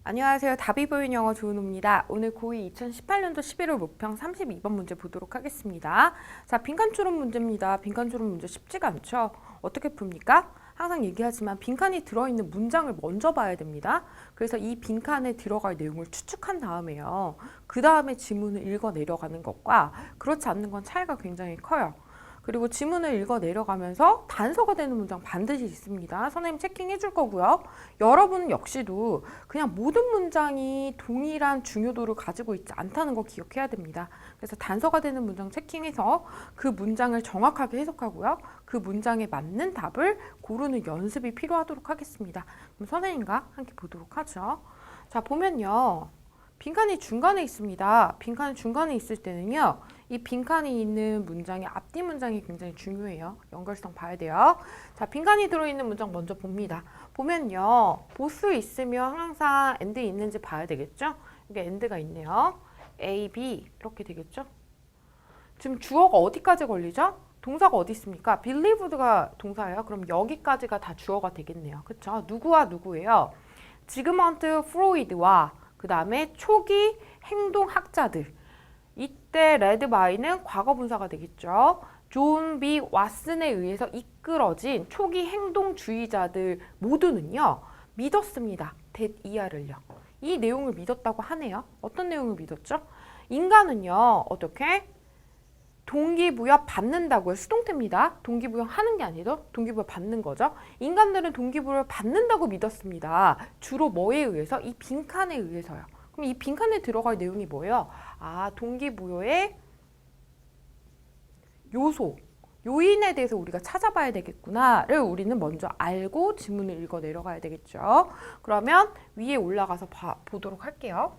안녕하세요. 답이 보이는 영어 조은호입니다. 오늘 고2 2018년도 11월 모평 32번 문제 보도록 하겠습니다. 자, 빈칸 추론 문제입니다. 빈칸 추론 문제 쉽지가 않죠? 어떻게 풉니까? 항상 얘기하지만 빈칸이 들어있는 문장을 먼저 봐야 됩니다. 그래서 이 빈칸에 들어갈 내용을 추측한 다음에요. 그 다음에 지문을 읽어 내려가는 것과 그렇지 않는 건 차이가 굉장히 커요. 그리고 지문을 읽어 내려가면서 단서가 되는 문장 반드시 있습니다. 선생님 체킹해 줄 거고요. 여러분 역시도 그냥 모든 문장이 동일한 중요도를 가지고 있지 않다는 거 기억해야 됩니다. 그래서 단서가 되는 문장 체킹해서 그 문장을 정확하게 해석하고요. 그 문장에 맞는 답을 고르는 연습이 필요하도록 하겠습니다. 그럼 선생님과 함께 보도록 하죠. 자, 보면요. 빈칸이 중간에 있습니다. 빈칸이 중간에 있을 때는요. 이 빈칸이 있는 문장의 앞뒤 문장이 굉장히 중요해요. 연결성 봐야 돼요. 자, 빈칸이 들어있는 문장 먼저 봅니다. 보면요. 보스 있으면 항상 and 있는지 봐야 되겠죠? 이게 and가 있네요. A, B 이렇게 되겠죠? 지금 주어가 어디까지 걸리죠? 동사가 어디 있습니까? believed가 동사예요. 그럼 여기까지가 다 주어가 되겠네요. 그쵸? 누구와 누구예요? 지그먼트 프로이드와 그 다음에 초기 행동학자들. 이때 레드 바이는 과거 분사가 되겠죠. 존 B 왓슨에 의해서 이끌어진 초기 행동주의자들 모두는요. 믿었습니다. that 이하를요. 이 내용을 믿었다고 하네요. 어떤 내용을 믿었죠? 인간은요. 어떻게? 동기부여 받는다고요. 수동태입니다. 동기부여 하는 게 아니죠. 동기부여 받는 거죠. 인간들은 동기부여 받는다고 믿었습니다. 주로 뭐에 의해서? 이 빈칸에 의해서요. 그럼 이 빈칸에 들어갈 내용이 뭐예요? 아, 동기부여의 요소, 요인에 대해서 우리가 찾아봐야 되겠구나를 우리는 먼저 알고 지문을 읽어 내려가야 되겠죠. 그러면 위에 올라가서 보도록 할게요.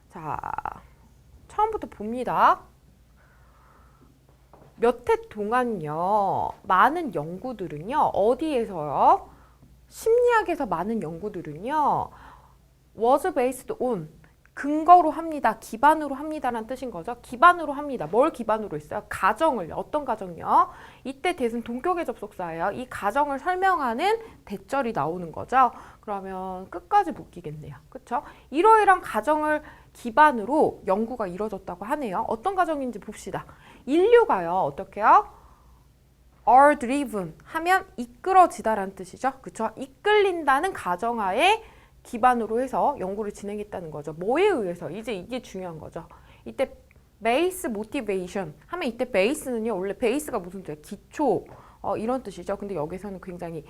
자, 처음부터 봅니다. 몇 해 동안요, 많은 연구들은요, 어디에서요? 심리학에서 많은 연구들은요, was based on, 근거로 합니다. 기반으로 합니다라는 뜻인 거죠. 기반으로 합니다. 뭘 기반으로 했어요? 가정을. 어떤 가정요? 이때 대은 동격의 접속사예요. 이 가정을 설명하는 대절이 나오는 거죠. 그러면 끝까지 묶이겠네요. 그렇죠? 이러이러한 가정을 기반으로 연구가 이루어졌다고 하네요. 어떤 가정인지 봅시다. 인류가요. 어떻게요? are driven 하면 이끌어지다라는 뜻이죠. 그렇죠? 이끌린다는 가정하에 기반으로 해서 연구를 진행했다는 거죠. 뭐에 의해서? 이제 이게 중요한 거죠. 이때 base motivation 하면 이때 base는요. 원래 base가 무슨 뜻이에요? 기초 이런 뜻이죠. 근데 여기서는 굉장히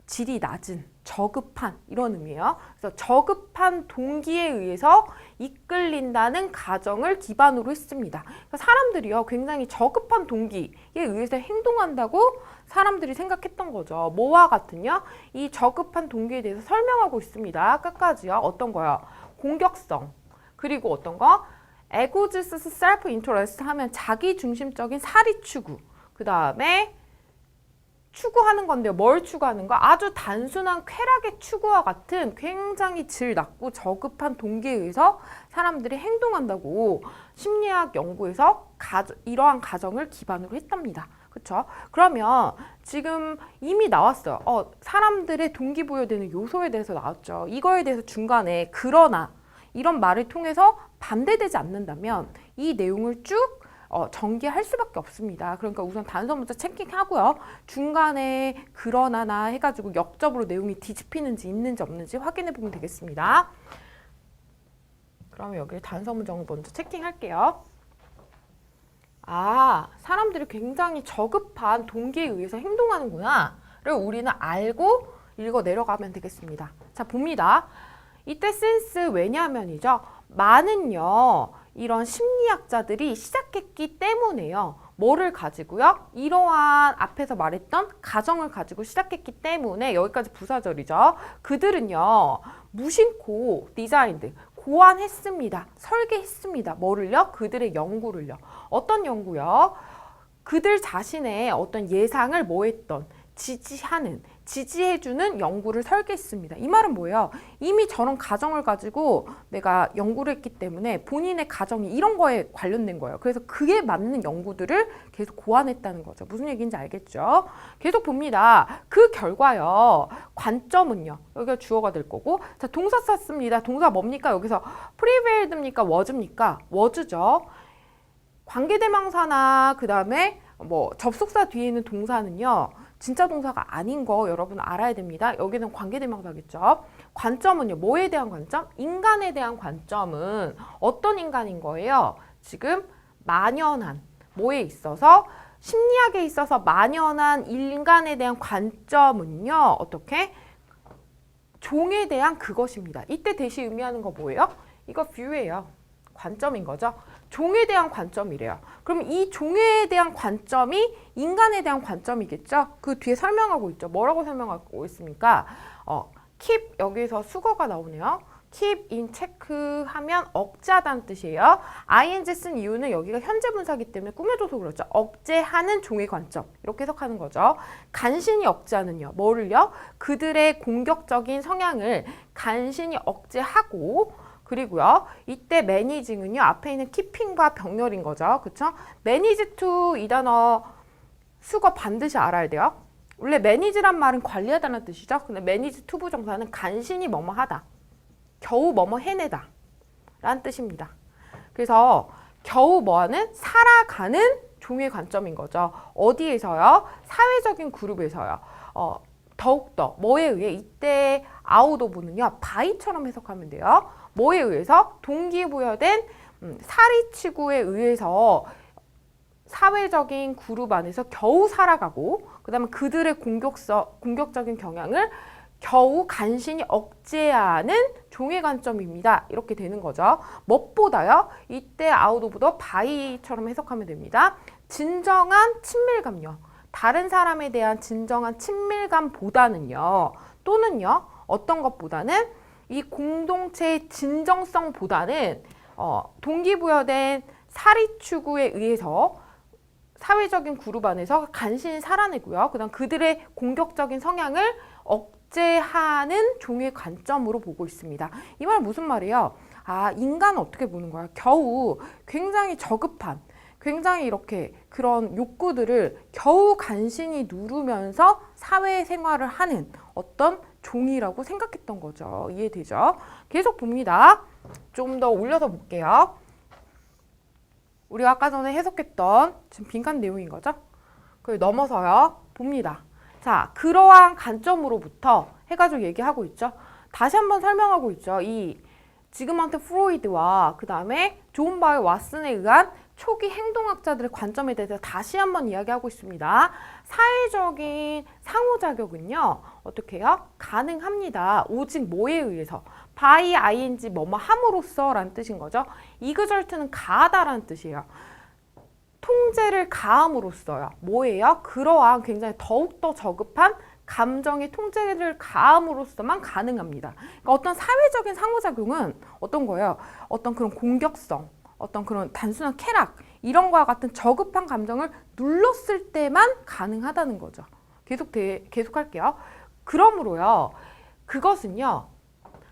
질이 낮은, 저급한 이런 의미예요. 그래서 저급한 동기에 의해서 이끌린다는 가정을 기반으로 했습니다. 그러니까 사람들이요. 굉장히 저급한 동기에 의해서 행동한다고 사람들이 생각했던 거죠. 뭐와 같은요? 이 저급한 동기에 대해서 설명하고 있습니다. 끝까지요. 어떤 거요? 공격성. 그리고 어떤 거? 에고지스스 셀프 인터레스트 하면 자기중심적인 사리 추구. 그 다음에 추구하는 건데요. 뭘 추구하는 거? 아주 단순한 쾌락의 추구와 같은 굉장히 질 낮고 저급한 동기에 의해서 사람들이 행동한다고 심리학 연구에서 이러한 가정을 기반으로 했답니다. 그렇죠? 그러면 지금 이미 나왔어요. 사람들의 동기부여되는 요소에 대해서 나왔죠. 이거에 대해서 중간에 그러나 이런 말을 통해서 반대되지 않는다면 이 내용을 쭉 전개할 수밖에 없습니다. 그러니까 우선 단서 문자 체킹하고요. 중간에 그러나나 해가지고 역접으로 내용이 뒤집히는지 있는지 없는지 확인해 보면 되겠습니다. 그러면 여기 단서 문장을 먼저 체킹할게요. 아, 사람들이 굉장히 저급한 동기에 의해서 행동하는구나를 우리는 알고 읽어 내려가면 되겠습니다. 자, 봅니다. 이때 since 왜냐하면이죠. 많은요. 이런 심리학자들이 시작했기 때문에요. 뭐를 가지고요? 이러한 앞에서 말했던 가정을 가지고 시작했기 때문에 여기까지 부사절이죠. 그들은요. 무심코 디자인드, 고안했습니다. 설계했습니다. 뭐를요? 그들의 연구를요. 어떤 연구요? 그들 자신의 어떤 예상을 뭐 했던? 지지하는, 지지해주는 연구를 설계했습니다. 이 말은 뭐예요? 이미 저런 가정을 가지고 내가 연구를 했기 때문에 본인의 가정이 이런 거에 관련된 거예요. 그래서 그에 맞는 연구들을 계속 고안했다는 거죠. 무슨 얘기인지 알겠죠? 계속 봅니다. 그 결과요. 관점은요. 여기가 주어가 될 거고, 자, 동사 썼습니다. 동사 뭡니까? 여기서 prevailed입니까? was입니까? was죠. 관계대명사나 그 다음에 뭐 접속사 뒤에 있는 동사는요. 진짜 동사가 아닌 거 여러분 알아야 됩니다. 여기는 관계대명사겠죠. 관점은요. 뭐에 대한 관점? 인간에 대한 관점은 어떤 인간인 거예요? 지금 만연한 뭐에 있어서 심리학에 있어서 만연한 인간에 대한 관점은요. 어떻게? 종에 대한 그것입니다. 이때 대시 의미하는 거 뭐예요? 이거 view예요. 관점인 거죠. 종에 대한 관점이래요. 그럼 이 종에 대한 관점이 인간에 대한 관점이겠죠? 그 뒤에 설명하고 있죠. 뭐라고 설명하고 있습니까? keep 여기서 수거가 나오네요. keep in check 하면 억제하다는 뜻이에요. ing 쓴 이유는 여기가 현재 분사기 때문에 꾸며줘서 그렇죠. 억제하는 종의 관점 이렇게 해석하는 거죠. 간신히 억제하는요. 뭐를요? 그들의 공격적인 성향을 간신히 억제하고 그리고요. 이때 매니징은요. 앞에 있는 keeping과 병렬인 거죠. 그쵸? manage to 이 단어 수거 반드시 알아야 돼요. 원래 manage란 말은 관리하다는 뜻이죠. 근데 manage to 부정사는 간신히 뭐뭐 하다. 겨우 뭐뭐 해내다. 라는 뜻입니다. 그래서 겨우 뭐하는? 살아가는 종의 관점인 거죠. 어디에서요? 사회적인 그룹에서요. 더욱더 뭐에 의해 이때 아웃 오브는요. 바이처럼 해석하면 돼요. 뭐에 의해서? 동기부여된 사리치구에 의해서 사회적인 그룹 안에서 겨우 살아가고 그 다음에 그들의 공격적인 경향을 겨우 간신히 억제하는 종의 관점입니다. 이렇게 되는 거죠. 무엇보다요? 이때 아웃 오브 더 바이처럼 해석하면 됩니다. 진정한 친밀감요. 다른 사람에 대한 진정한 친밀감보다는요. 또는요. 어떤 것보다는 이 공동체의 진정성보다는 동기부여된 사리추구에 의해서 사회적인 그룹 안에서 간신히 살아내고요. 그 다음 그들의 공격적인 성향을 억제하는 종의 관점으로 보고 있습니다. 이 말은 무슨 말이에요? 아, 인간은 어떻게 보는 거야? 겨우 굉장히 저급한 굉장히 이렇게 그런 욕구들을 겨우 간신히 누르면서 사회생활을 하는 어떤 종이라고 생각했던 거죠. 이해되죠? 계속 봅니다. 좀 더 올려서 볼게요. 우리가 아까 전에 해석했던 지금 빈칸 내용인 거죠? 그걸 넘어서요. 봅니다. 자, 그러한 관점으로부터 해가지고 얘기하고 있죠. 다시 한번 설명하고 있죠. 이 지그먼트 프로이드와 그 다음에 존 바이 왓슨에 의한 초기 행동학자들의 관점에 대해서 다시 한번 이야기하고 있습니다. 사회적인 상호작용은요. 어떻게 해요? 가능합니다. 오직 뭐에 의해서? by ing 뭐뭐 함으로써 라는 뜻인 거죠. 이그절트는 가하다라는 뜻이에요. 통제를 가함으로써요. 뭐예요? 그러한 굉장히 더욱더 저급한 감정의 통제를 가함으로써만 가능합니다. 그러니까 어떤 사회적인 상호작용은 어떤 거예요? 어떤 그런 공격성, 어떤 그런 단순한 쾌락 이런 거와 같은 저급한 감정을 눌렀을 때만 가능하다는 거죠. 계속 할게요. 그러므로요. 그것은요.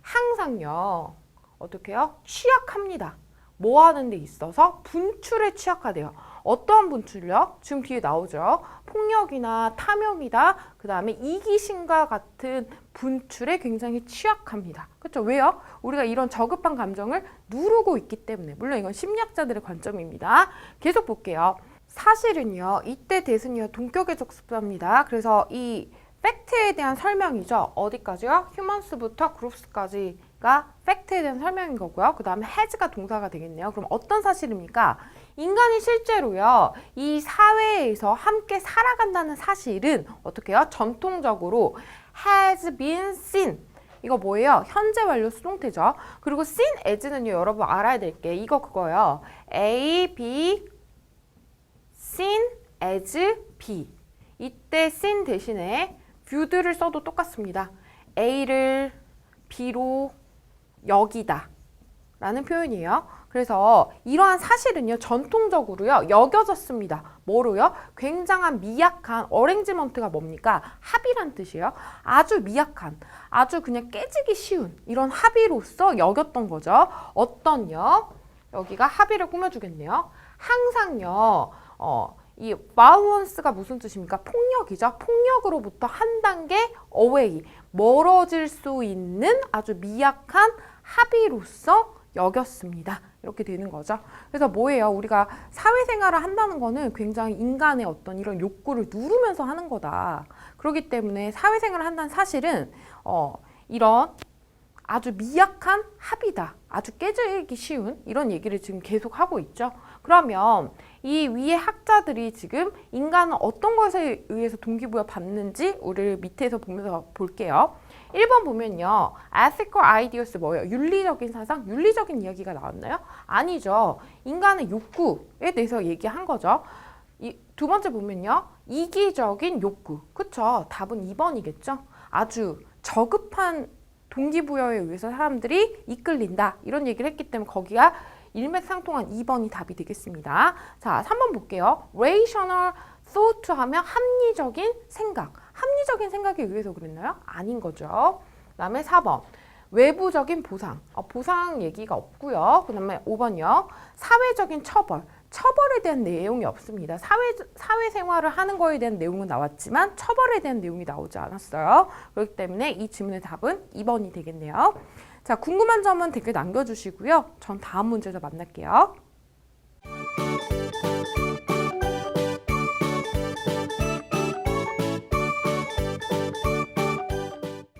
항상요. 어떻게 해요? 취약합니다. 뭐 하는 데 있어서 분출에 취약하대요. 어떠한 분출이요? 지금 뒤에 나오죠. 폭력이나 탐욕이다. 그 다음에 이기심과 같은 분출에 굉장히 취약합니다. 그렇죠? 왜요? 우리가 이런 저급한 감정을 누르고 있기 때문에. 물론 이건 심리학자들의 관점입니다. 계속 볼게요. 사실은요. 이때 대신요. 동격의 적습사입니다. 그래서 이 팩트에 대한 설명이죠. 어디까지요? 휴먼스부터 그룹스까지가 팩트에 대한 설명인 거고요. 그 다음에 has가 동사가 되겠네요. 그럼 어떤 사실입니까? 인간이 실제로요. 이 사회에서 함께 살아간다는 사실은 어떻게 해요? 전통적으로 has been seen. 이거 뭐예요? 현재 완료 수동태죠. 그리고 seen as는요. 여러분 알아야 될 게 이거 그거예요. A, B, seen as B. 이때 seen 대신에 viewed를 써도 똑같습니다. A를 B로 여기다 라는 표현이에요. 그래서 이러한 사실은요, 전통적으로요, 여겨졌습니다. 뭐로요? 굉장한 미약한, 어랭지먼트가 뭡니까? 합의란 뜻이에요. 아주 미약한, 아주 그냥 깨지기 쉬운 이런 합의로서 여겼던 거죠. 어떤요? 여기가 합의를 꾸며주겠네요. 항상요, 이 violence가 무슨 뜻입니까? 폭력이죠. 폭력으로부터 한 단계 away, 멀어질 수 있는 아주 미약한 합의로서 여겼습니다. 이렇게 되는 거죠. 그래서 뭐예요? 우리가 사회생활을 한다는 거는 굉장히 인간의 어떤 이런 욕구를 누르면서 하는 거다. 그렇기 때문에 사회생활을 한다는 사실은 이런 아주 미약한 합의다. 아주 깨지기 쉬운 이런 얘기를 지금 계속 하고 있죠. 그러면 이 위의 학자들이 지금 인간은 어떤 것에 의해서 동기부여 받는지 우리 밑에서 보면서 볼게요. 1번 보면요. ethical ideas 뭐예요? 윤리적인 사상? 윤리적인 이야기가 나왔나요? 아니죠. 인간의 욕구에 대해서 얘기한 거죠. 두 번째 보면요. 이기적인 욕구. 그쵸? 답은 2번이겠죠. 아주 저급한 동기부여에 의해서 사람들이 이끌린다. 이런 얘기를 했기 때문에 거기가 일맥상통한 2번이 답이 되겠습니다. 자, 3번 볼게요. rational thought 하면 합리적인 생각. 합리적인 생각에 의해서 그랬나요? 아닌 거죠. 그 다음에 4번. 외부적인 보상. 보상 얘기가 없고요. 그 다음에 5번이요. 사회적인 처벌. 처벌에 대한 내용이 없습니다. 사회생활을 하는 거에 대한 내용은 나왔지만 처벌에 대한 내용이 나오지 않았어요. 그렇기 때문에 이 질문의 답은 2번이 되겠네요. 자, 궁금한 점은 댓글 남겨주시고요. 전 다음 문제에서 만날게요.